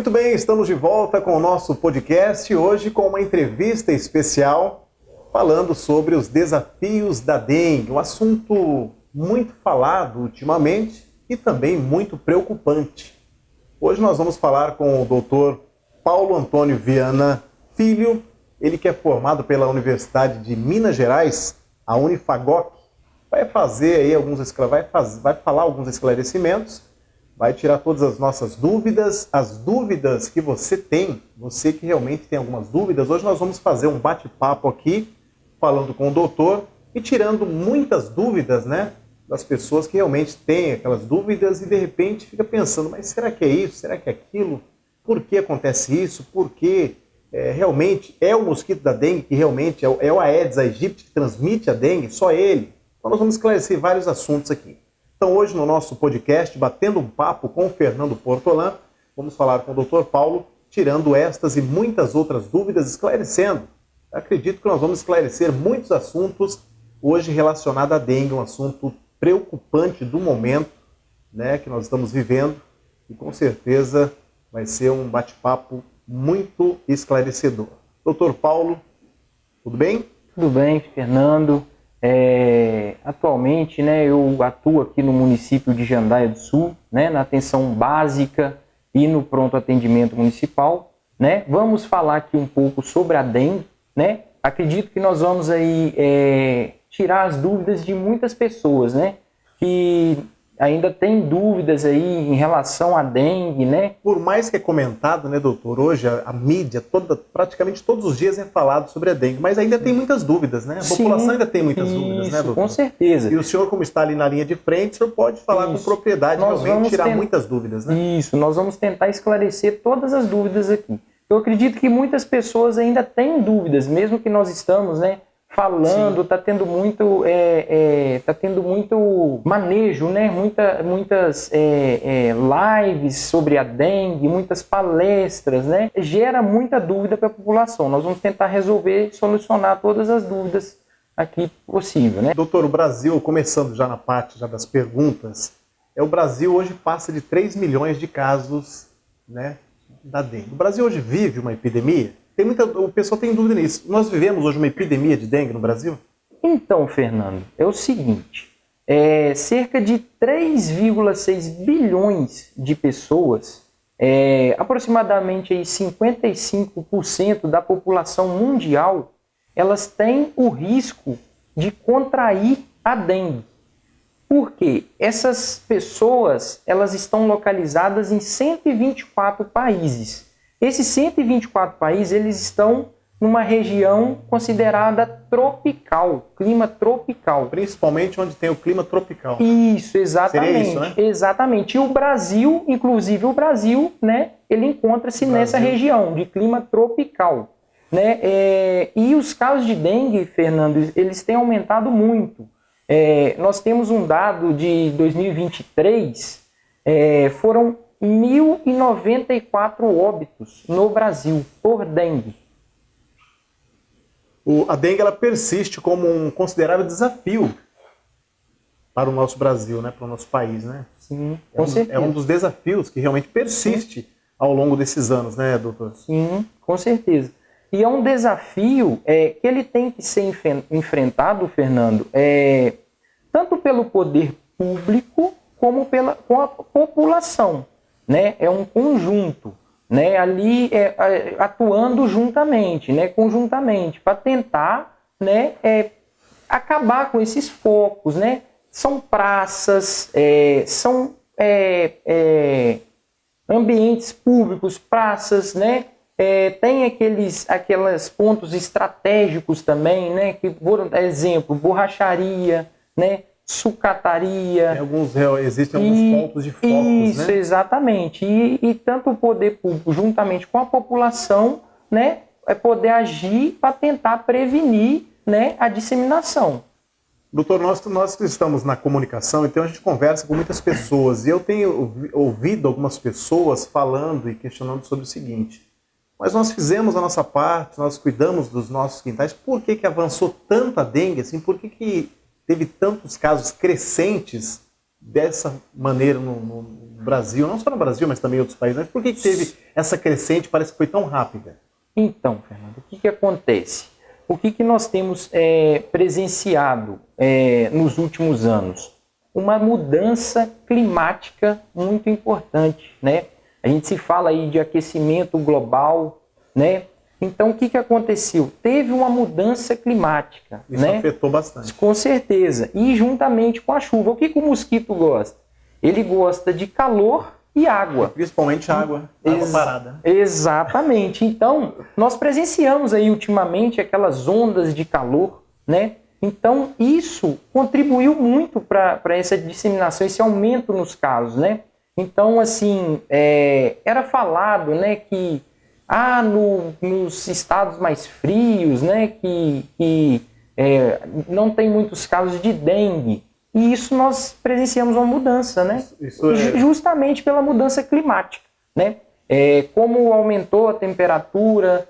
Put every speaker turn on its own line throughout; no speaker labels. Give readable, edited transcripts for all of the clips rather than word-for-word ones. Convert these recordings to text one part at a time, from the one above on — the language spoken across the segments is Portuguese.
Muito bem, estamos de volta com o nosso podcast, hoje com uma entrevista especial falando sobre os desafios da dengue, um assunto muito falado ultimamente e também muito preocupante. Hoje nós vamos falar com o Dr. Paulo Antônio Viana Filho, ele que é formado pela Universidade de Minas Gerais, a Unifagoc, vai falar alguns esclarecimentos, vai tirar todas as nossas dúvidas, as dúvidas que você tem, você que realmente tem algumas dúvidas. Hoje nós vamos fazer um bate-papo aqui, falando com o doutor e tirando muitas dúvidas, né, das pessoas que realmente têm aquelas dúvidas e de repente fica pensando, mas será que é isso? Será que é aquilo? Por que acontece isso? Por que realmente é o mosquito da dengue que realmente é o Aedes aegypti que transmite a dengue? Só ele? Então nós vamos esclarecer vários assuntos aqui. Então hoje no nosso podcast, batendo um papo com o Fernando Portolan, vamos falar com o Dr. Paulo, tirando estas e muitas outras dúvidas, esclarecendo. Acredito que nós vamos esclarecer muitos assuntos hoje relacionados à dengue, um assunto preocupante do momento, né, que nós estamos vivendo, e com certeza vai ser um bate-papo muito esclarecedor. Dr. Paulo, tudo bem?
Tudo bem, Fernando. Atualmente, né, eu atuo aqui no município de Jandaia do Sul, né, na atenção básica e no pronto atendimento municipal, né. Vamos falar aqui um pouco sobre a dengue, né. Acredito que nós vamos aí tirar as dúvidas de muitas pessoas, né, que ainda tem dúvidas aí em relação à dengue, né?
Por mais que é comentado, né, doutor, hoje a mídia, praticamente todos os dias é falado sobre a dengue, mas ainda tem muitas dúvidas, né? A população ainda tem muitas dúvidas, né, doutor?
Com certeza.
E o senhor, como está ali na linha de frente, o senhor pode falar com propriedade, realmente tirar muitas dúvidas, né?
Isso, nós vamos tentar esclarecer todas as dúvidas aqui. Eu acredito que muitas pessoas ainda têm dúvidas, mesmo que nós estamos, né, falando, está tendo muito manejo, né? Muitas lives sobre a dengue, muitas palestras, né? Gera muita dúvida para a população. Nós vamos tentar resolver, solucionar todas as dúvidas aqui possível, né?
Doutor, o Brasil, começando já na parte das perguntas, o Brasil hoje passa de 3 milhões de casos, né, da dengue. O Brasil hoje vive uma epidemia? O pessoal tem dúvida nisso. Nós vivemos hoje uma epidemia de dengue no Brasil?
Então, Fernando, é o seguinte, cerca de 3,6 bilhões de pessoas, aproximadamente aí 55% da população mundial, elas têm o risco de contrair a dengue. Por quê? Essas pessoas, elas estão localizadas em 124 países. Esses 124 países, eles estão numa região considerada tropical, clima tropical.
Principalmente onde tem o clima tropical.
Isso, exatamente.
Seria isso, né?
Exatamente. E o Brasil, inclusive o Brasil, né, ele encontra-se nessa região de clima tropical, né? E os casos de dengue, Fernando, eles têm aumentado muito. Nós temos um dado de 2023, foram 1.094 óbitos no Brasil por dengue.
A dengue ela persiste como um considerável desafio para o nosso Brasil, né, para o nosso país, né?
Sim, com certeza.
É um dos desafios que realmente persiste ao longo desses anos, né, doutor?
Sim, com certeza. E é um desafio que ele tem que ser enfrentado, Fernando, tanto pelo poder público como com a população. Né? É um conjunto, né? Ali atuando juntamente, né? Conjuntamente, para tentar, né, acabar com esses focos, né? São praças, são ambientes públicos, praças, né? Tem aqueles pontos estratégicos também, né? Que, por exemplo, borracharia, né? Sucataria.
Existem alguns pontos de focos,
isso,
né?
Exatamente. E tanto o poder público, juntamente com a população, né, poder agir para tentar prevenir, né, a disseminação.
Doutor, nós que estamos na comunicação, então a gente conversa com muitas pessoas, e eu tenho ouvido algumas pessoas falando e questionando sobre o seguinte: mas nós fizemos a nossa parte, nós cuidamos dos nossos quintais, por que avançou tanta dengue assim? Por que teve tantos casos crescentes dessa maneira no Brasil, não só no Brasil, mas também em outros países, mas por que teve essa crescente, parece que foi tão rápida?
Então, Fernando, o que acontece? O que nós temos presenciado nos últimos anos? Uma mudança climática muito importante, né? A gente se fala aí de aquecimento global, né? Então, o que aconteceu? Teve uma mudança climática.
Isso,
né?
Afetou bastante.
Com certeza. E juntamente com a chuva. O que o mosquito gosta? Ele gosta de calor e água.
Principalmente água parada.
Exatamente. Então, nós presenciamos aí ultimamente aquelas ondas de calor, né? Então, isso contribuiu muito para essa disseminação, esse aumento nos casos, né? Então, assim, era falado, né, que nos estados mais frios, né, que não tem muitos casos de dengue. E isso nós presenciamos uma mudança, né? Justamente pela mudança climática, né? Como aumentou a temperatura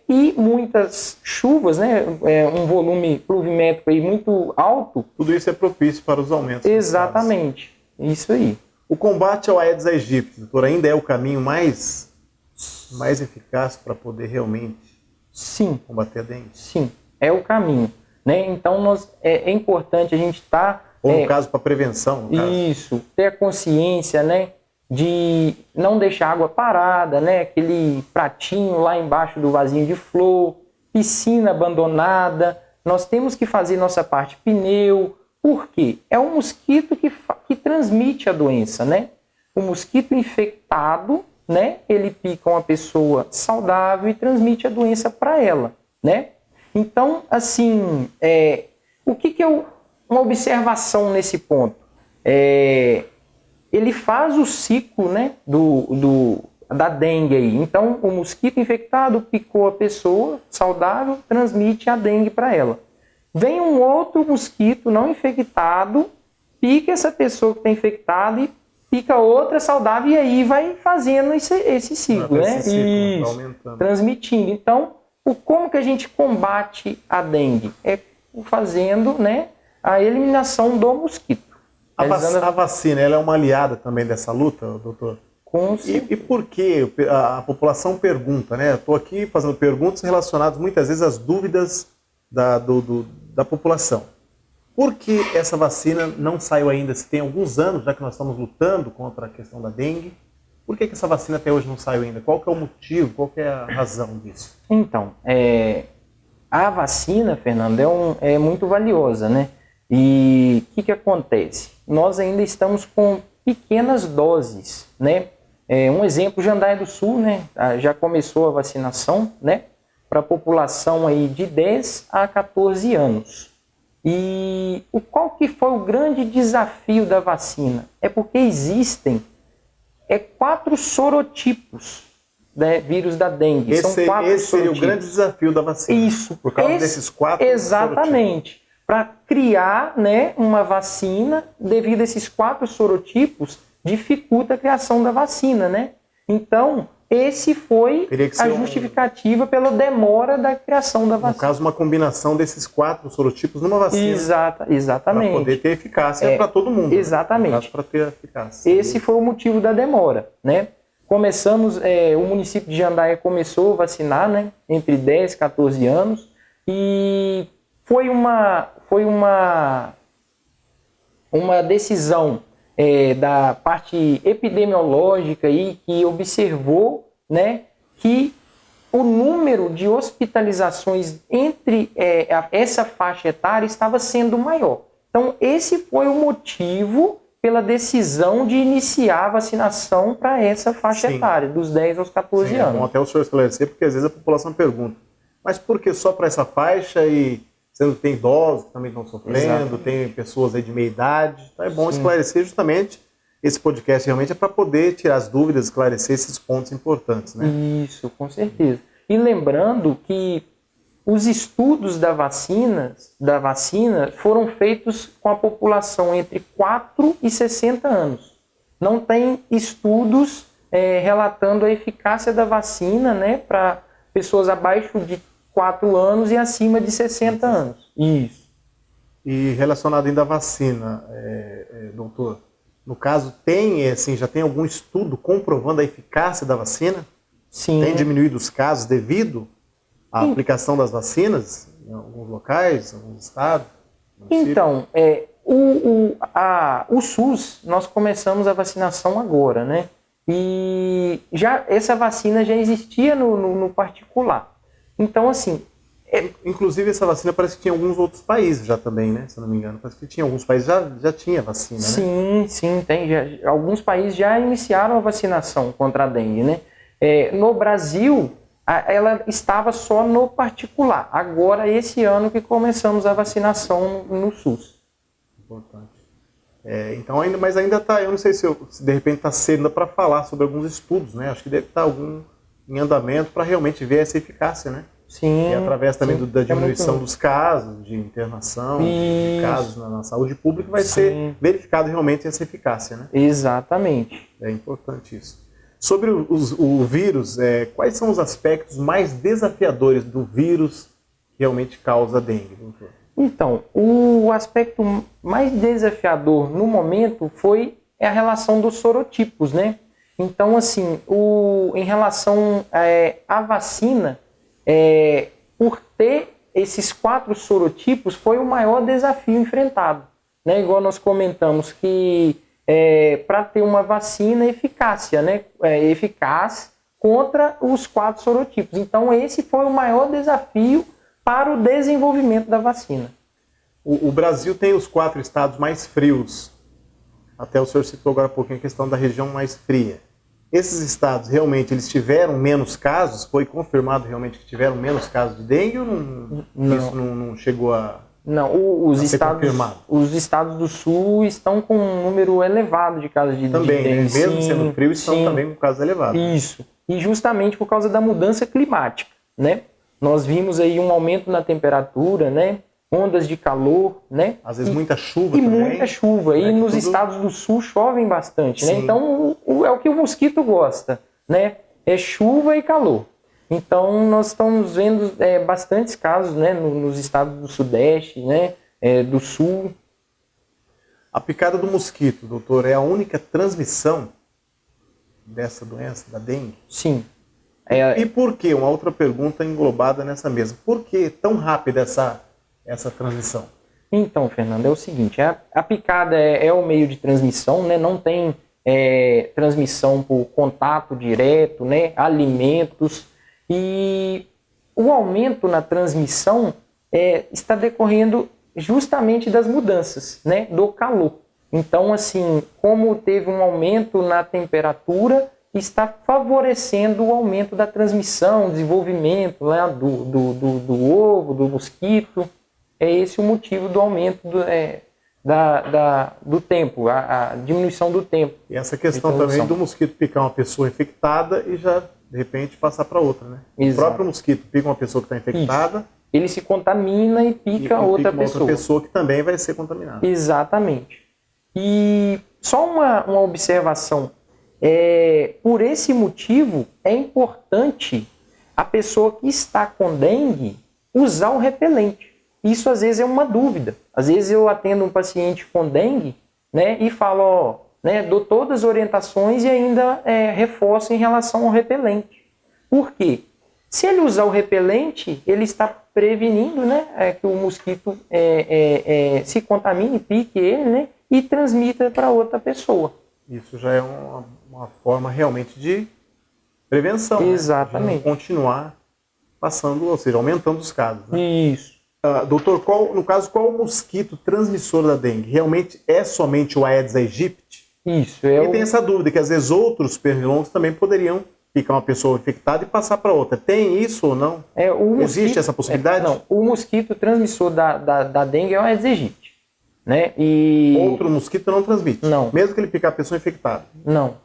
e muitas chuvas, né? Um volume pluviométrico aí muito alto.
Tudo isso é propício para os aumentos.
Exatamente, isso aí.
O combate ao Aedes aegypti, doutor, ainda é o caminho mais eficaz para poder realmente combater a dengue?
Sim, é o caminho. Né? Então, é importante a gente estar...
Ou no caso, para prevenção.
Isso, ter a consciência, né, de não deixar água parada, né, aquele pratinho lá embaixo do vasinho de flor, piscina abandonada. Nós temos que fazer nossa parte. Pneu. Por quê? É o mosquito que transmite a doença, né? O mosquito infectado, né, ele pica uma pessoa saudável e transmite a doença para ela, né? Então, assim, o que uma observação nesse ponto? Ele faz o ciclo, né, da dengue aí. Então, o mosquito infectado picou a pessoa saudável, transmite a dengue para ela. Vem um outro mosquito não infectado, pica essa pessoa que está infectada e pica outra saudável, e aí vai fazendo esse ciclo, né?
Esse ciclo, aumentando.
Transmitindo. Então, como que a gente combate a dengue? É fazendo, né, a eliminação do mosquito.
A vacina, ela é uma aliada também dessa luta, doutor? E por que a população pergunta, né? Eu estou aqui fazendo perguntas relacionadas muitas vezes às dúvidas da população. Por que essa vacina não saiu ainda? Se tem alguns anos, já que nós estamos lutando contra a questão da dengue, por que essa vacina até hoje não saiu ainda? Qual que é o motivo? Qual que é a razão disso?
Então, a vacina, Fernando, é muito valiosa, né? E o que acontece? Nós ainda estamos com pequenas doses, né? Um exemplo, Jandaia do Sul, né? Já começou a vacinação, né? Para a população aí de 10 a 14 anos. E qual que foi o grande desafio da vacina? É porque existem 4 sorotipos, né, vírus da dengue.
Esse seria o grande desafio da vacina.
Isso.
Por causa desses 4
exatamente. Para criar, né, uma vacina, devido a esses 4 sorotipos, dificulta a criação da vacina, né? Então, esse foi a justificativa pela demora da criação da vacina.
No caso, uma combinação desses 4 sorotipos numa vacina.
Exatamente.
Para poder ter eficácia para todo mundo.
Exatamente.
Né? Para ter eficácia.
Esse foi o motivo da demora, né? Começamos, o município de Jandaia começou a vacinar, né, entre 10 e 14 anos, e foi uma decisão da parte epidemiológica aí, que observou, né, que o número de hospitalizações entre essa faixa etária estava sendo maior. Então, esse foi o motivo pela decisão de iniciar a vacinação para essa faixa etária, dos 10 aos 14 anos.
É bom até o senhor esclarecer, porque às vezes a população pergunta, mas por que só para essa faixa, e sendo que tem idosos que também estão sofrendo, tem pessoas aí de meia idade? Então é bom esclarecer justamente, esse podcast realmente é para poder tirar as dúvidas, esclarecer esses pontos importantes, né?
Isso, com certeza. E lembrando que os estudos da vacina foram feitos com a população entre 4 e 60 anos. Não tem estudos relatando a eficácia da vacina, né, para pessoas abaixo de 4 anos e acima de 60 anos. Isso.
E relacionado ainda à vacina, doutor, no caso, assim, já tem algum estudo comprovando a eficácia da vacina?
Sim.
Tem diminuído os casos devido à aplicação das vacinas em alguns locais, em alguns estados?
Então, o SUS, nós começamos a vacinação agora, né? E essa vacina já existia no particular. Então, assim...
Inclusive, essa vacina parece que tinha em alguns outros países já também, né? Se eu não me engano. Parece que tinha alguns países já tinha vacina, né?
Sim, tem. Alguns países já iniciaram a vacinação contra a dengue, né? No Brasil, ela estava só no particular. Agora, esse ano que começamos a vacinação no SUS.
Importante. Então, mas ainda está, eu não sei se de repente está cedo para falar sobre alguns estudos, né? Acho que deve estar algum em andamento para realmente ver essa eficácia, né?
Sim.
E através também da diminuição dos casos de internação, de casos na saúde pública, vai ser verificado realmente essa eficácia, né?
Exatamente.
É importante isso. Sobre o vírus, quais são os aspectos mais desafiadores do vírus que realmente causa dengue, doutor?
Então, o aspecto mais desafiador no momento foi a relação dos sorotipos, né? Então, assim, em relação à vacina, por ter esses 4 sorotipos, foi o maior desafio enfrentado, né? Igual nós comentamos que para ter uma vacina eficácia, né? Eficaz contra os 4 sorotipos. Então, esse foi o maior desafio para o desenvolvimento da vacina.
O Brasil tem os 4 estados mais frios. Até o senhor citou agora um pouquinho a questão da região mais fria. Esses estados realmente eles tiveram menos casos? Foi confirmado realmente que tiveram menos casos de dengue ou não. Isso não chegou a...
Não, os estados do sul estão com um número elevado de casos de dengue.
Também, né? Mesmo sendo frio, estão também com casos elevados.
Isso. E justamente por causa da mudança climática, né? Nós vimos aí um aumento na temperatura, né? Ondas de calor, né?
Às vezes muita chuva também.
Muita chuva. E nos estados do sul chovem bastante, né? Então, é o que o mosquito gosta, né? É chuva e calor. Então, nós estamos vendo bastantes casos, né? Nos estados do sudeste, né? Do sul.
A picada do mosquito, doutor, é a única transmissão dessa doença, da dengue?
Sim.
E por que? Uma outra pergunta englobada nessa mesma. Por que tão rápida essa transmissão?
Então, Fernando, é o seguinte, a picada é o meio de transmissão, né? Não tem transmissão por contato direto, né? Alimentos, e o aumento na transmissão está decorrendo justamente das mudanças, né? Do calor. Então, assim, como teve um aumento na temperatura, está favorecendo o aumento da transmissão, desenvolvimento, né? do ovo, do mosquito. É esse o motivo do aumento do tempo, a diminuição do tempo.
E essa questão também do mosquito picar uma pessoa infectada e já, de repente, passar para outra, né? Exato. O próprio mosquito pica uma pessoa que está infectada.
Isso. Ele se contamina e pica outra pessoa.
Outra pessoa que também vai ser contaminada.
Exatamente. E só uma observação. Por esse motivo, é importante a pessoa que está com dengue usar o repelente. Isso às vezes é uma dúvida. Às vezes eu atendo um paciente com dengue, né, e falo, dou todas as orientações e ainda reforço em relação ao repelente. Por quê? Se ele usar o repelente, ele está prevenindo, né, que o mosquito se contamine, pique ele, né, e transmita para outra pessoa.
Isso já é uma forma realmente de prevenção.
Exatamente.
Né? De não continuar passando, ou seja, aumentando os casos. Né?
Isso.
Doutor, no caso, qual o mosquito transmissor da dengue? Realmente é somente o Aedes aegypti?
Isso.
E tem essa dúvida, que às vezes outros pernilongos também poderiam picar uma pessoa infectada e passar para outra. Tem isso ou não? Existe essa possibilidade?
Não, o mosquito transmissor da dengue é o Aedes aegypti. Né?
Outro mosquito não transmite?
Não.
Mesmo que ele picar a pessoa infectada?
Não.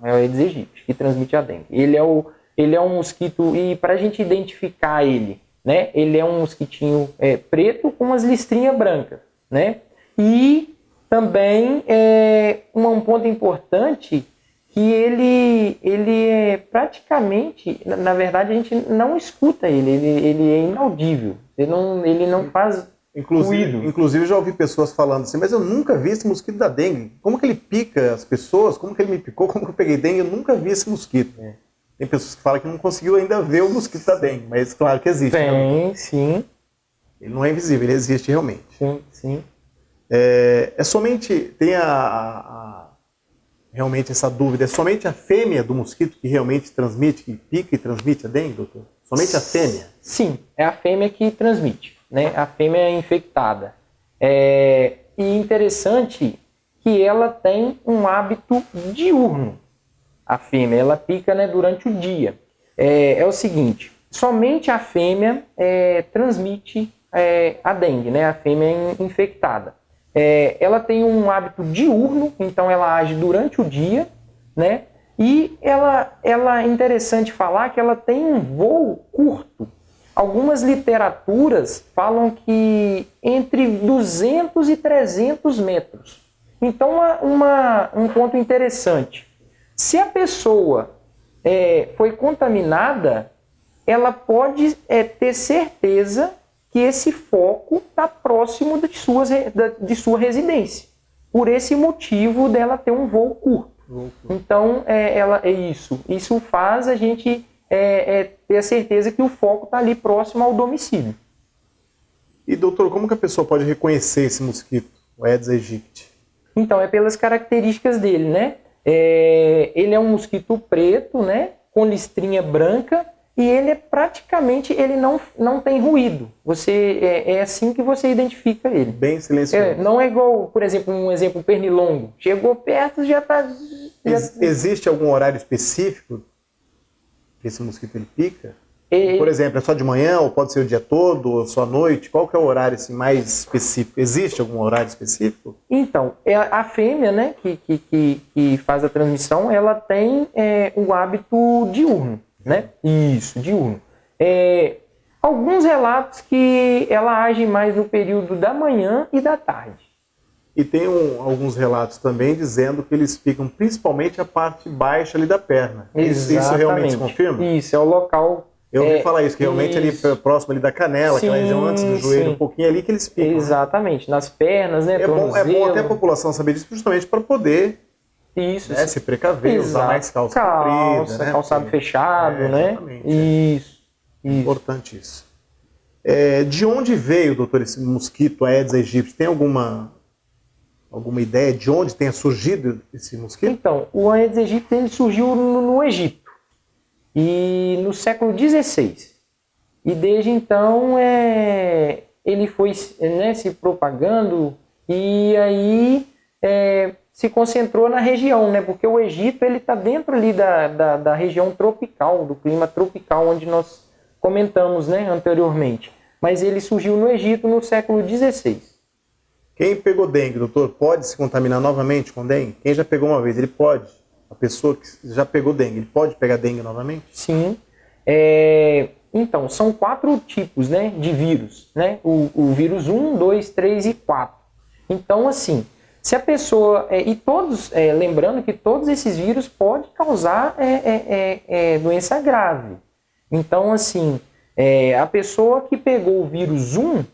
É o Aedes aegypti que transmite a dengue. Ele é um mosquito, e para a gente identificar ele, né? Ele é um mosquitinho preto com umas listrinhas brancas, né? E também um ponto importante que ele é praticamente, na verdade a gente não escuta ele é inaudível. Ele não faz
Inclusive já ouvi pessoas falando assim, mas eu nunca vi esse mosquito da dengue. Como que ele pica as pessoas? Como que ele me picou? Como que eu peguei dengue? Eu nunca vi esse mosquito. Tem pessoas que falam que não conseguiu ainda ver o mosquito da dengue, mas claro que existe.
Tem, sim.
Ele não é invisível, ele existe realmente.
Sim, sim.
É somente, tem realmente essa dúvida, é somente a fêmea do mosquito que realmente transmite, que pica e transmite a dengue, doutor? Somente a fêmea?
Sim, é a fêmea que transmite, né? A fêmea é infectada. E interessante que ela tem um hábito diurno. A fêmea, ela pica, né, durante o dia. É o seguinte, somente a fêmea transmite a dengue, né? A fêmea infectada. Ela tem um hábito diurno, então ela age durante o dia, né? E ela é interessante falar que ela tem um voo curto. Algumas literaturas falam que entre 200 e 300 metros. Então, um ponto interessante. Se a pessoa foi contaminada, ela pode ter certeza que esse foco está próximo de sua residência. Por esse motivo dela ter um voo curto. Então, isso faz a gente ter a certeza que o foco está ali próximo ao domicílio.
E, doutor, como que a pessoa pode reconhecer esse mosquito, o Aedes aegypti?
Então, é pelas características dele, né? Ele é um mosquito preto, né? Com listrinha branca, e ele ele não tem ruído. É assim que você identifica ele.
Bem silencioso.
Não é igual, por exemplo, o pernilongo. Chegou perto, já está...
Existe algum horário específico que esse mosquito ele pica? Por exemplo, é só de manhã, ou pode ser o dia todo, ou só à noite? Qual que é o horário assim, mais específico? Existe algum horário específico?
Então, a fêmea, né, que faz a transmissão, ela tem o hábito diurno, né? Isso, diurno. Alguns relatos que ela age mais no período da manhã e da tarde.
E tem alguns relatos também dizendo que eles picam principalmente a parte baixa ali da perna.
Exatamente.
Isso realmente se confirma?
Isso, é o local...
Eu ouvi falar isso, que realmente ali próximo ali da canela, aquela região antes do joelho, um pouquinho ali que eles picam.
Exatamente, nas pernas, né?
É bom até a população saber disso, justamente para poder se precaver, usar mais calça comprida, né?
Calçado fechado, né? Isso.
Importante isso. De onde veio, doutor, esse mosquito Aedes aegypti? Tem alguma ideia de onde tenha surgido esse mosquito?
Então, o Aedes aegypti ele surgiu no Egito. E no século XVI. E desde então ele foi se propagando e aí se concentrou na região, né? Porque o Egito está dentro ali da região tropical, do clima tropical, onde nós comentamos, né, anteriormente. Mas ele surgiu no Egito no século XVI.
Quem pegou dengue, doutor, pode se contaminar novamente com dengue? Quem já pegou uma vez, ele pode? A pessoa que já pegou dengue, ele pode pegar dengue novamente?
Sim. Então, são 4 tipos, né, de vírus. Né? O vírus 1, 2, 3 e 4. Então, assim, se a pessoa... lembrando que todos esses vírus podem causar doença grave. Então, assim, a pessoa que pegou o vírus 1,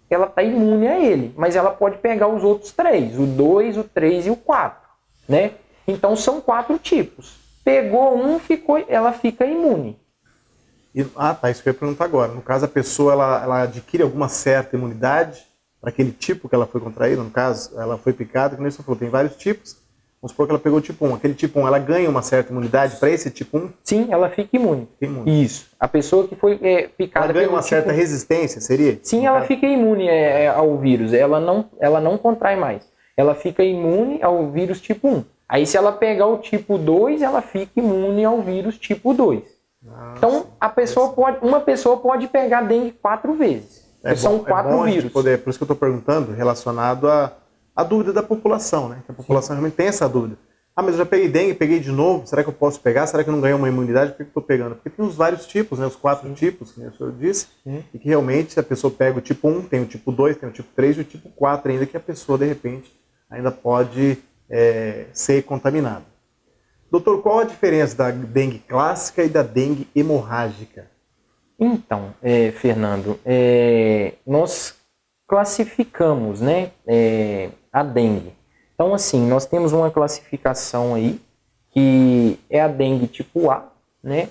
ela está imune a ele. Mas ela pode pegar os outros 3, o 2, o 3 e o 4, né? Então, são 4 tipos. Pegou um, ela fica imune.
Isso que eu ia perguntar agora. No caso, a pessoa ela adquire alguma certa imunidade para aquele tipo que ela foi contraída? No caso, ela foi picada, como você falou, tem vários tipos. Vamos supor que ela pegou o tipo 1. Aquele tipo 1, ela ganha uma certa imunidade para esse tipo 1?
Sim, ela fica imune. Isso. A pessoa que foi picada...
Ela ganha uma certa resistência, seria?
Sim, ela fica imune ao vírus. Ela não contrai mais. Ela fica imune ao vírus tipo 1. Aí, se ela pegar o tipo 2, ela fica imune ao vírus tipo 2. Então, uma pessoa pode pegar dengue 4 vezes. São 4 vírus.
Por isso que eu estou perguntando, relacionado à dúvida da população, né? Que a população realmente tem essa dúvida. Mas eu já peguei dengue, peguei de novo, será que eu posso pegar? Será que eu não ganhei uma imunidade? Por que eu estou pegando? Porque tem os vários tipos, né? Os 4 tipos, que o senhor disse, e que realmente, se a pessoa pega o tipo 1, tem o tipo 2, tem o tipo 3 e o tipo 4 ainda, que a pessoa, de repente, ainda pode ser contaminada. Doutor, qual a diferença da dengue clássica e da dengue hemorrágica?
Então, Fernando, nós classificamos, né, a dengue? Então, assim, nós temos uma classificação aí, que é a dengue tipo A, né,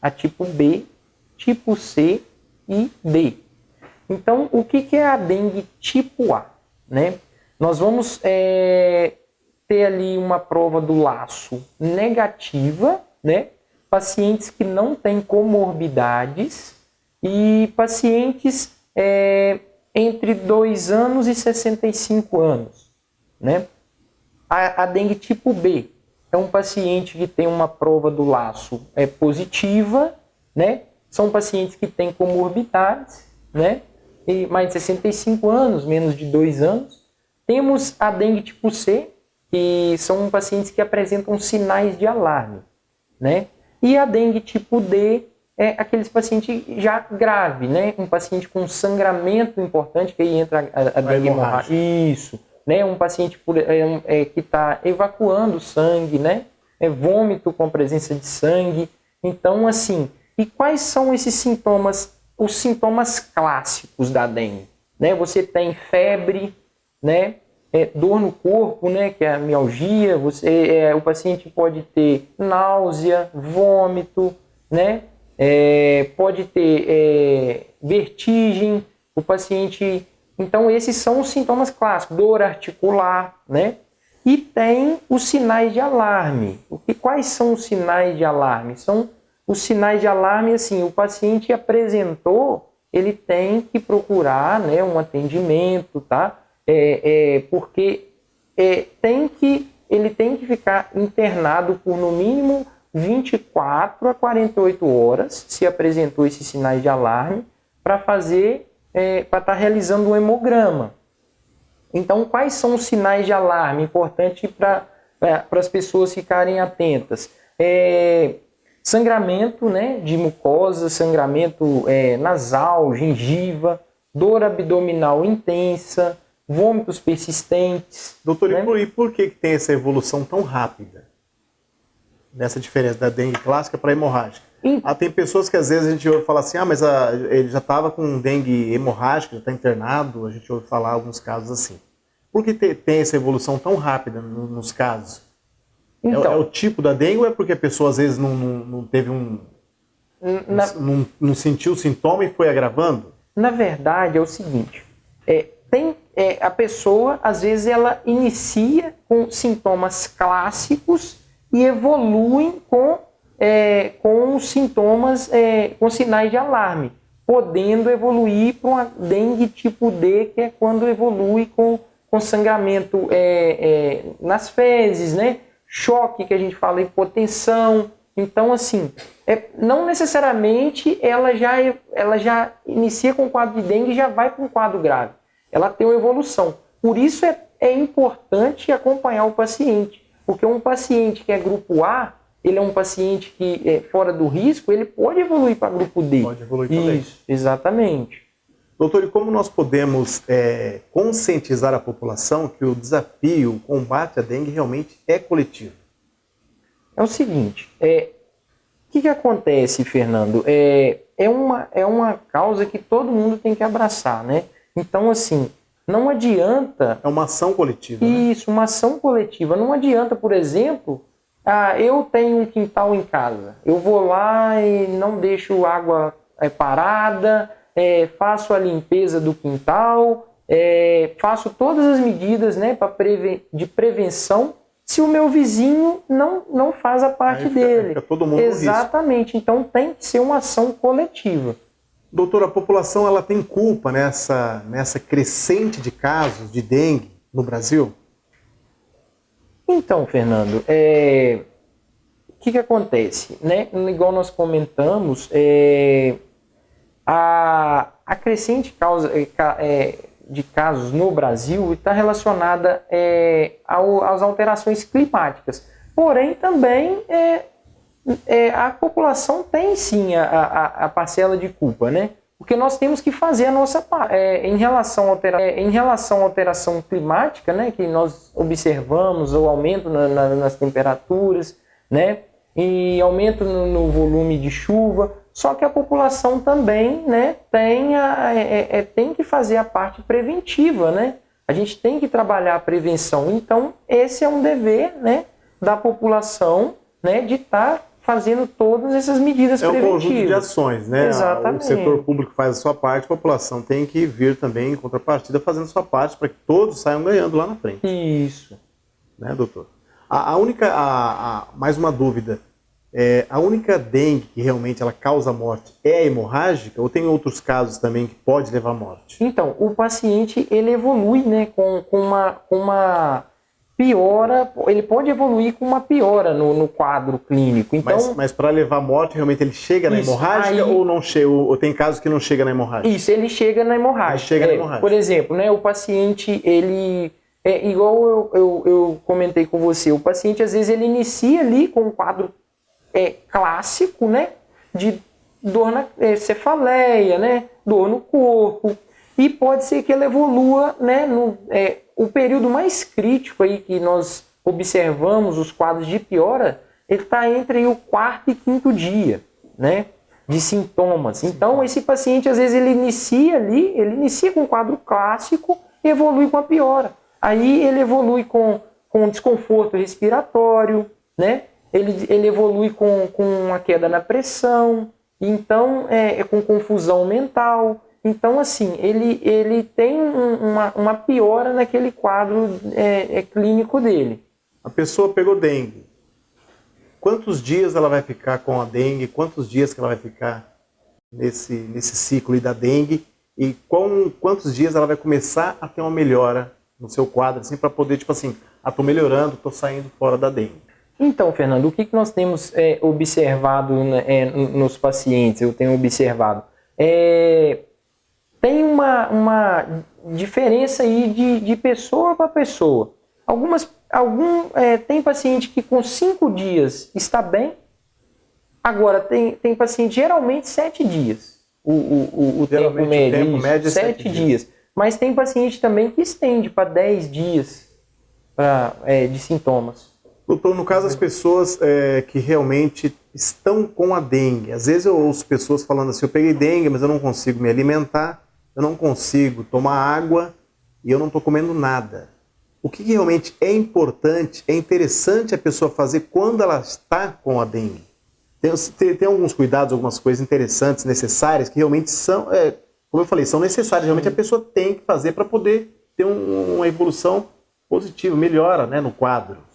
a tipo B, tipo C e D. Então, o que é a dengue tipo A, né? Nós vamos ter ali uma prova do laço negativa, né? Pacientes que não têm comorbidades e pacientes entre 2 anos e 65 anos, né? A dengue tipo B é um paciente que tem uma prova do laço positiva, né? São pacientes que têm comorbidades, né? E mais de 65 anos, menos de 2 anos. Temos a dengue tipo C, que são pacientes que apresentam sinais de alarme, né? E a dengue tipo D é aqueles pacientes já grave, né? Um paciente com sangramento importante, que aí entra a dengue hemorrágica. Isso, né? Um paciente que está evacuando sangue, né? Vômito com presença de sangue. Então, assim, e quais são esses sintomas, os sintomas clássicos da dengue? Né? Você tem febre, né? Dor no corpo, né? Que é a mialgia. O paciente pode ter náusea, vômito, né? Pode ter vertigem. O paciente... Então, esses são os sintomas clássicos. Dor articular, né? E tem os sinais de alarme. Quais são os sinais de alarme? São os sinais de alarme, assim, o paciente apresentou, ele tem que procurar, né, um atendimento, tá? Porque ele tem que ficar internado por no mínimo 24 a 48 horas, se apresentou esses sinais de alarme, para estar realizando um hemograma. Então, quais são os sinais de alarme? Importante para as pessoas ficarem atentas. Sangramento, né, de mucosa, sangramento nasal, gengiva, dor abdominal intensa, vômitos persistentes.
Doutor,
né?
e por que tem essa evolução tão rápida? Nessa diferença da dengue clássica para a hemorrágica? Tem pessoas que às vezes a gente ouve falar assim, mas ele já estava com dengue hemorrágica, já está internado, a gente ouve falar alguns casos assim. Por que tem essa evolução tão rápida nos casos?
Então,
é o tipo da dengue ou é porque a pessoa às vezes não teve não sentiu o sintoma e foi agravando?
Na verdade é o seguinte, a pessoa às vezes ela inicia com sintomas clássicos e evoluem com sintomas, com sinais de alarme, podendo evoluir para uma dengue tipo D, que é quando evolui com sangramento nas fezes, né? Choque, que a gente fala, hipotensão. Então, assim, não necessariamente ela já inicia com um quadro de dengue e já vai para um quadro grave. Ela tem uma evolução. Por isso é importante acompanhar o paciente, porque um paciente que é grupo A, ele é um paciente que é fora do risco, ele pode evoluir para grupo D.
Pode evoluir também.
Isso, exatamente.
Doutor, e como nós podemos conscientizar a população que o desafio, o combate à dengue realmente é coletivo?
É o seguinte, o que acontece, Fernando? É uma causa que todo mundo tem que abraçar, né? Então, assim, não adianta...
É uma ação coletiva, né?
Isso, uma ação coletiva. Não adianta, por exemplo, eu tenho um quintal em casa, eu vou lá e não deixo água parada... faço a limpeza do quintal, faço todas as medidas, né, de prevenção, se o meu vizinho não faz a parte dele.
Fica todo mundo
Exatamente, então tem que ser uma ação coletiva.
Doutor, a população ela tem culpa nessa crescente de casos de dengue no Brasil?
Então, Fernando, o que acontece? Né? Igual nós comentamos, a crescente causa de casos no Brasil está relacionada às alterações climáticas. Porém, também a população tem sim a parcela de culpa, né? Porque nós temos que fazer a nossa parte. Em relação à alteração climática, né, que nós observamos o aumento nas temperaturas, né, e aumento no volume de chuva. Só que a população também, né, tem que fazer a parte preventiva, né? A gente tem que trabalhar a prevenção. Então, esse é um dever, né, da população, né, de estar fazendo todas essas medidas preventivas.
É um conjunto de ações, né?
Exatamente.
O setor público faz a sua parte, a população tem que vir também em contrapartida fazendo a sua parte para que todos saiam ganhando lá na frente.
Isso.
Né, doutor? Mais uma dúvida. A única dengue que realmente ela causa morte é a hemorrágica ou tem outros casos também que pode levar à morte?
Então, o paciente ele evolui, né, com uma piora, ele pode evoluir com uma piora no quadro clínico. Então,
mas para levar à morte, realmente ele chega na hemorrágica ou não chega? Ou tem casos que não chega na hemorrágica?
Isso, ele chega na hemorrágica.
Ele chega na hemorrágica.
Por exemplo, né, o paciente, ele... igual eu comentei com você, o paciente às vezes ele inicia ali com um quadro clássico, né, de dor na cefaleia, né, dor no corpo, e pode ser que ele evolua, né, o período mais crítico aí que nós observamos os quadros de piora, ele está entre o 4º e 5º dia, né, de sintomas. Então esse paciente às vezes ele inicia com um quadro clássico e evolui com a piora. Aí ele evolui com desconforto respiratório, né? Ele evolui com a queda na pressão, então com confusão mental. Então, assim, ele tem uma piora naquele quadro clínico dele.
A pessoa pegou dengue. Quantos dias ela vai ficar com a dengue? Quantos dias que ela vai ficar nesse ciclo aí da dengue? E quantos dias ela vai começar a ter uma melhora no seu quadro, assim, para poder, tipo assim, tô melhorando, tô saindo fora da dengue?
Então, Fernando, o que nós temos observado nos pacientes, eu tenho observado? Tem uma diferença aí de pessoa para pessoa. Tem paciente que com 5 dias está bem, agora tem paciente geralmente 7 dias. O tempo médio é 7 dias. Mas tem paciente também que estende para 10 dias de sintomas.
Doutor, no caso das pessoas que realmente estão com a dengue, às vezes eu ouço pessoas falando assim, eu peguei dengue, mas eu não consigo me alimentar, eu não consigo tomar água e eu não estou comendo nada. O que realmente é importante, é interessante a pessoa fazer quando ela está com a dengue? Tem alguns cuidados, algumas coisas interessantes, necessárias, que realmente são, como eu falei, são necessárias. Realmente a pessoa tem que fazer para poder ter uma evolução positiva, melhora, né, no quadro.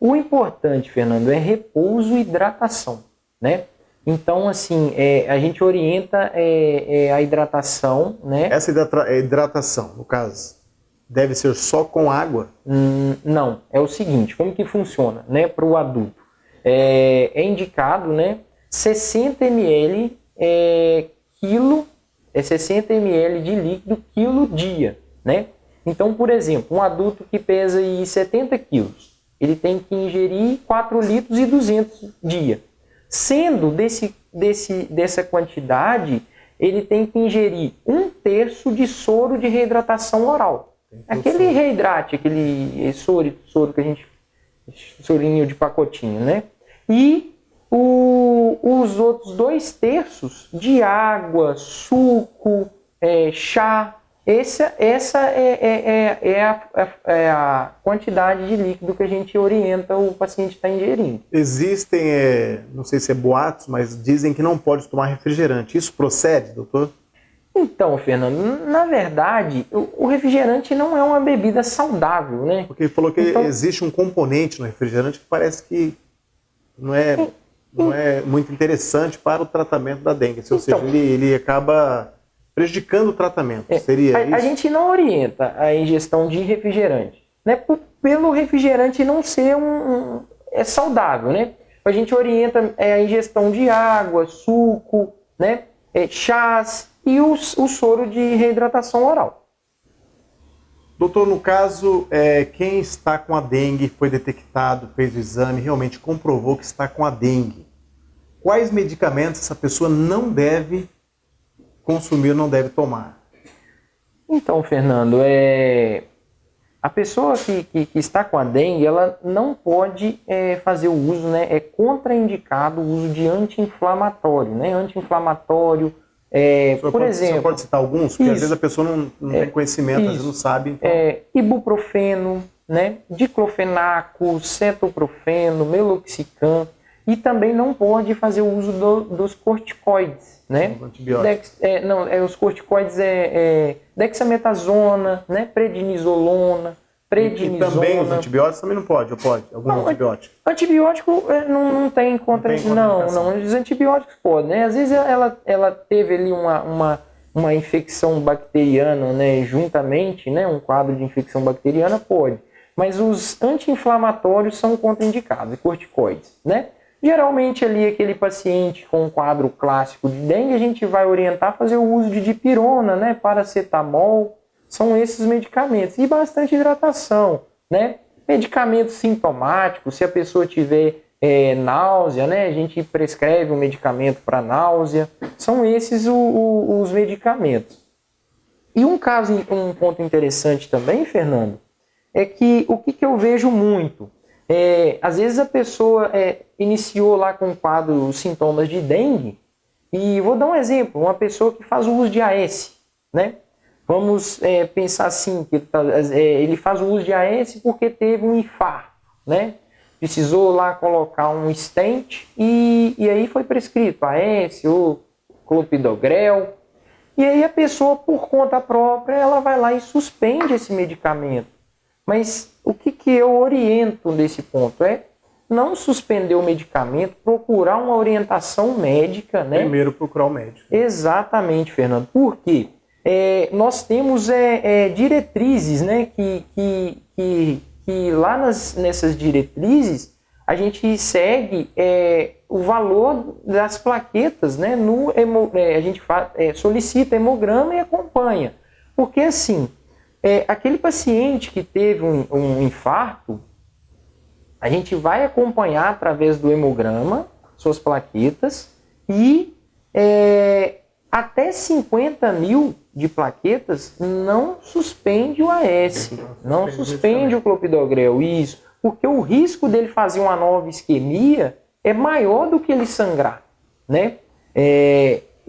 O importante, Fernando, é repouso e hidratação, né? Então, assim, a gente orienta a hidratação, né?
Essa hidratação, no caso, deve ser só com água?
Não, é o seguinte, como que funciona, né, para o adulto? É indicado, né, 60 ml quilo, 60 ml de líquido quilo dia, né? Então, por exemplo, um adulto que pesa aí 70 quilos, ele tem que ingerir 4 litros e 200 dia. Sendo dessa quantidade, ele tem que ingerir 1/3 de soro de reidratação oral. Aquele reidrate, aquele soro que a gente... sorinho de pacotinho, né? E os outros 2/3 de água, suco, chá. Essa é a quantidade de líquido que a gente orienta o paciente a estar ingerindo.
Existem, não sei se é boatos, mas dizem que não pode tomar refrigerante. Isso procede, doutor?
Então, Fernando, na verdade, o refrigerante não é uma bebida saudável, né?
Porque ele falou que existe um componente no refrigerante que parece que não é muito interessante para o tratamento da dengue. Ou seja, ele acaba prejudicando o tratamento. Seria isso?
A gente não orienta a ingestão de refrigerante, né? Pelo refrigerante não ser saudável, né? A gente orienta a ingestão de água, suco, né? Chás e o soro de reidratação oral.
Doutor, no caso, quem está com a dengue, foi detectado, fez o exame, realmente comprovou que está com a dengue, quais medicamentos essa pessoa não deve consumir, não deve tomar?
Então, Fernando, A pessoa que está com a dengue, ela não pode fazer o uso, né? É contraindicado o uso de anti-inflamatório, né? Anti-inflamatório, por exemplo...
Você pode citar alguns? Porque às vezes a pessoa não tem conhecimento, às vezes não sabe. Então...
Ibuprofeno, né? Diclofenaco, cetoprofeno, meloxicam. E também não pode fazer o uso dos corticoides, né?
Os antibióticos.
Os corticoides dexametasona, né? Prednisolona,
E também os antibióticos também não pode, ou pode? Algum antibiótico?
Antibiótico não tem contra... Não, os antibióticos podem, né? Às vezes ela teve ali uma infecção bacteriana, né? Juntamente, né? Um quadro de infecção bacteriana pode. Mas os anti-inflamatórios são contraindicados, corticoides, né? Geralmente ali aquele paciente com um quadro clássico de dengue, a gente vai orientar a fazer o uso de dipirona, né, paracetamol, são esses medicamentos. E bastante hidratação, né? Medicamentos sintomáticos, se a pessoa tiver náusea, né, a gente prescreve um medicamento para náusea. São esses os medicamentos. E um ponto interessante também, Fernando, é que o que eu vejo muito... às vezes a pessoa iniciou lá com os sintomas de dengue, e vou dar um exemplo, uma pessoa que faz o uso de AS, né? Vamos pensar assim, que ele faz o uso de AS porque teve um infarto, né? Precisou lá colocar um stent e aí foi prescrito AS ou clopidogrel, e aí a pessoa, por conta própria, ela vai lá e suspende esse medicamento. Mas o que eu oriento nesse ponto é não suspender o medicamento, procurar uma orientação médica, né?
Primeiro procurar o médico.
Exatamente, Fernando. Por quê? Nós temos diretrizes, né? Que lá nessas diretrizes a gente segue o valor das plaquetas, né? A gente solicita hemograma e acompanha. Porque assim... aquele paciente que teve um infarto, a gente vai acompanhar através do hemograma suas plaquetas e até 50 mil de plaquetas não suspende o AS, não suspende o clopidogrel, isso, porque o risco dele fazer uma nova isquemia é maior do que ele sangrar, né?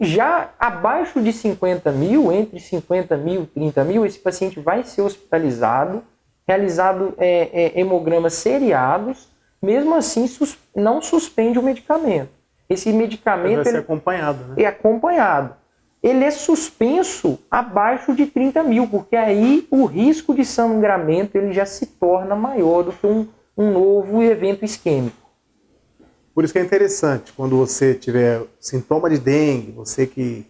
Já abaixo de 50 mil, entre 50 mil e 30 mil, esse paciente vai ser hospitalizado, realizado hemogramas seriados, mesmo assim não suspende o medicamento. Esse medicamento
vai ser acompanhado, né?
É acompanhado. Ele é suspenso abaixo de 30 mil, porque aí o risco de sangramento ele já se torna maior do que um novo evento isquêmico.
Por isso que é interessante, quando você tiver sintoma de dengue, você que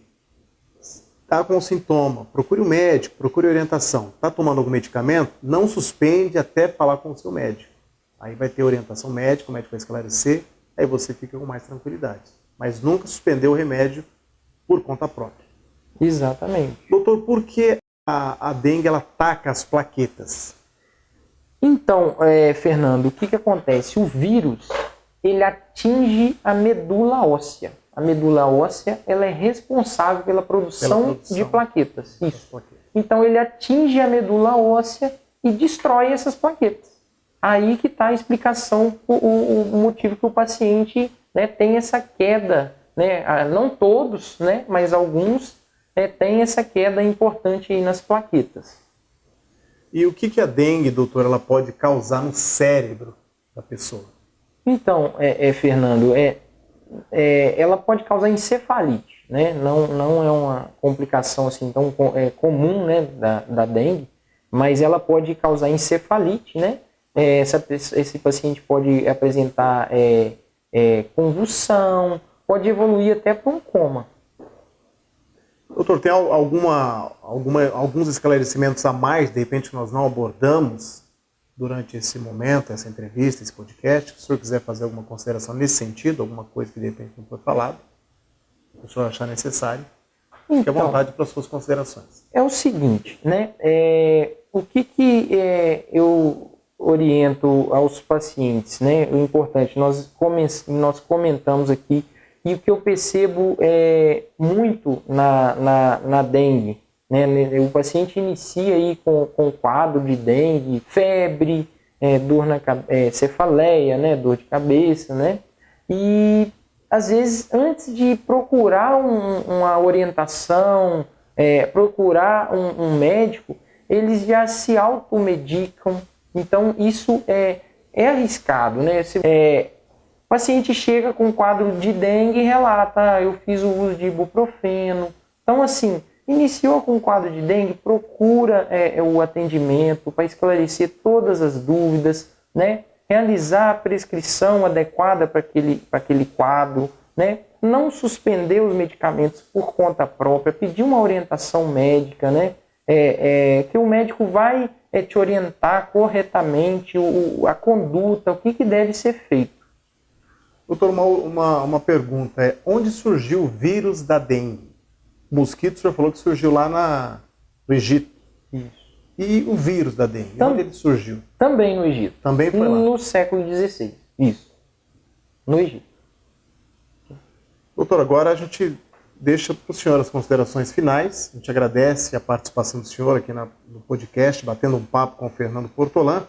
está com sintoma, procure um médico, procure orientação. Está tomando algum medicamento? Não suspende até falar com o seu médico. Aí vai ter orientação médica, o médico vai esclarecer, aí você fica com mais tranquilidade. Mas nunca suspender o remédio por conta própria.
Exatamente.
Doutor, por que a dengue ela ataca as plaquetas?
Então, Fernando, o que acontece? O vírus... ele atinge a medula óssea. A medula óssea ela é responsável pela produção de plaquetas. Isso. Então ele atinge a medula óssea e destrói essas plaquetas. Aí que está a explicação, o motivo que o paciente, né, tem essa queda. Né? Não todos, né, mas alguns têm essa queda importante aí nas plaquetas.
E o que a dengue, doutor, ela pode causar no cérebro da pessoa?
Então, Fernando, ela pode causar encefalite, né? Não é uma complicação assim tão comum, né, da dengue, mas ela pode causar encefalite, né? Esse paciente pode apresentar convulsão, pode evoluir até para um coma.
Doutor, tem alguns esclarecimentos a mais, de repente, que nós não abordamos durante esse momento, essa entrevista, esse podcast? Se o senhor quiser fazer alguma consideração nesse sentido, alguma coisa que de repente não foi falado, o senhor achar necessário, fique à vontade para as suas considerações.
É o seguinte, né? O que eu oriento aos pacientes, né? O importante, nós comentamos aqui, e o que eu percebo muito na dengue, né? O paciente inicia aí com quadro de dengue, febre, dor na cefaleia, né? Dor de cabeça, né? E às vezes, antes de procurar uma orientação, procurar um médico, eles já se automedicam. Então, isso é arriscado, né? O paciente chega com um quadro de dengue e relata: eu fiz o uso de ibuprofeno. Então, assim, iniciou com um quadro de dengue, procura o atendimento para esclarecer todas as dúvidas, né? Realizar a prescrição adequada para aquele quadro, né? Não suspender os medicamentos por conta própria, pedir uma orientação médica, né? Que o médico vai te orientar corretamente a conduta, o que deve ser feito.
Doutor, uma pergunta onde surgiu o vírus da dengue? O mosquito, o senhor falou que surgiu lá no Egito.
Isso.
E o vírus da dengue, onde ele surgiu?
Também no Egito.
Também foi lá?
No século XVI. Isso. No Egito.
Doutor, agora a gente deixa para o senhor as considerações finais. A gente agradece a participação do senhor aqui no podcast, batendo um papo com o Fernando Portolã.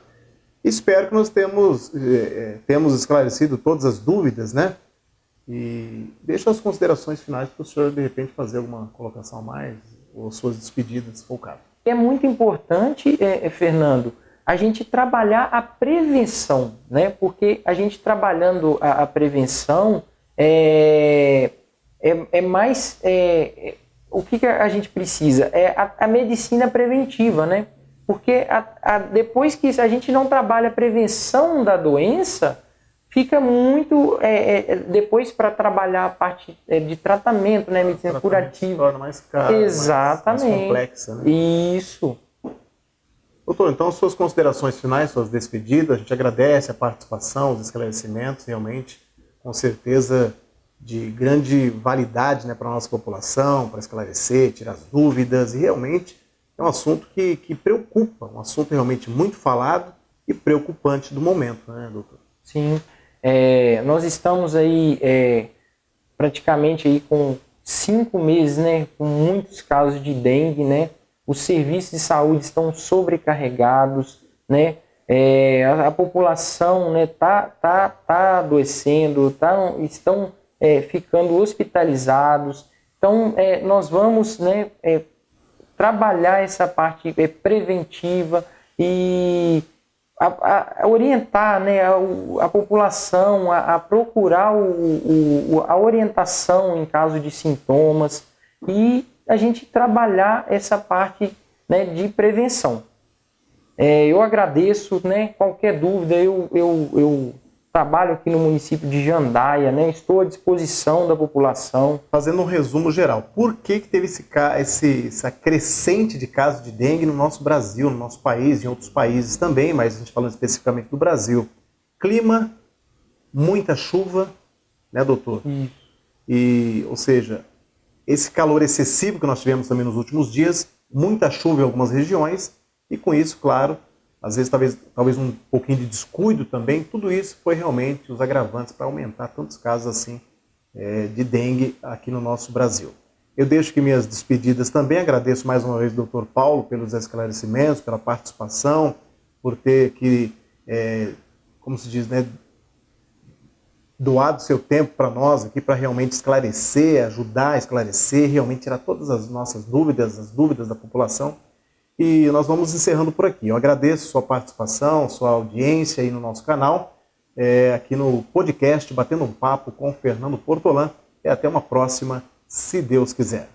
Espero que nós temos esclarecido todas as dúvidas, né? E deixo as considerações finais para o senhor, de repente, fazer alguma colocação a mais, ou suas despedidas, se for o caso.
É muito importante, Fernando, a gente trabalhar a prevenção, né? Porque a gente trabalhando a prevenção mais... o que a gente precisa? É a medicina preventiva, né? Porque depois que a gente não trabalha a prevenção da doença, fica muito... depois para trabalhar a parte de tratamento, né? Medicina curativa.
Se torna mais caro,
exatamente.
mais complexa, né?
Isso.
Doutor, então suas considerações finais, suas despedidas, a gente agradece a participação, os esclarecimentos, realmente, com certeza de grande validade, né, para a nossa população, para esclarecer, tirar as dúvidas, e realmente é um assunto que preocupa, um assunto realmente muito falado e preocupante do momento, né, doutor?
Sim, nós estamos aí praticamente aí com 5 meses, né, com muitos casos de dengue, né, os serviços de saúde estão sobrecarregados, né, a população, né, tá adoecendo, estão ficando hospitalizados. Então, nós vamos, né, trabalhar essa parte preventiva e orientar, né, a população a procurar a orientação em caso de sintomas e a gente trabalhar essa parte, né, de prevenção. Eu agradeço, né, qualquer dúvida, eu trabalho aqui no município de Jandaia, né, estou à disposição da população.
Fazendo um resumo geral, por que teve essa crescente de casos de dengue no nosso Brasil, no nosso país, em outros países também, mas a gente falando especificamente do Brasil? Clima, muita chuva, né, doutor? Ou seja, esse calor excessivo que nós tivemos também nos últimos dias, muita chuva em algumas regiões, e com isso, claro, às vezes talvez um pouquinho de descuido também, tudo isso foi realmente os agravantes para aumentar tantos casos assim de dengue aqui no nosso Brasil. Eu deixo aqui minhas despedidas também, agradeço mais uma vez ao Dr. Paulo pelos esclarecimentos, pela participação, por ter aqui, como se diz, né, doado seu tempo para nós aqui, para realmente esclarecer, ajudar a esclarecer, realmente tirar todas as nossas dúvidas, as dúvidas da população. E nós vamos encerrando por aqui. Eu agradeço sua participação, sua audiência aí no nosso canal, aqui no podcast Batendo um Papo com Fernando Portolã. E até uma próxima, se Deus quiser.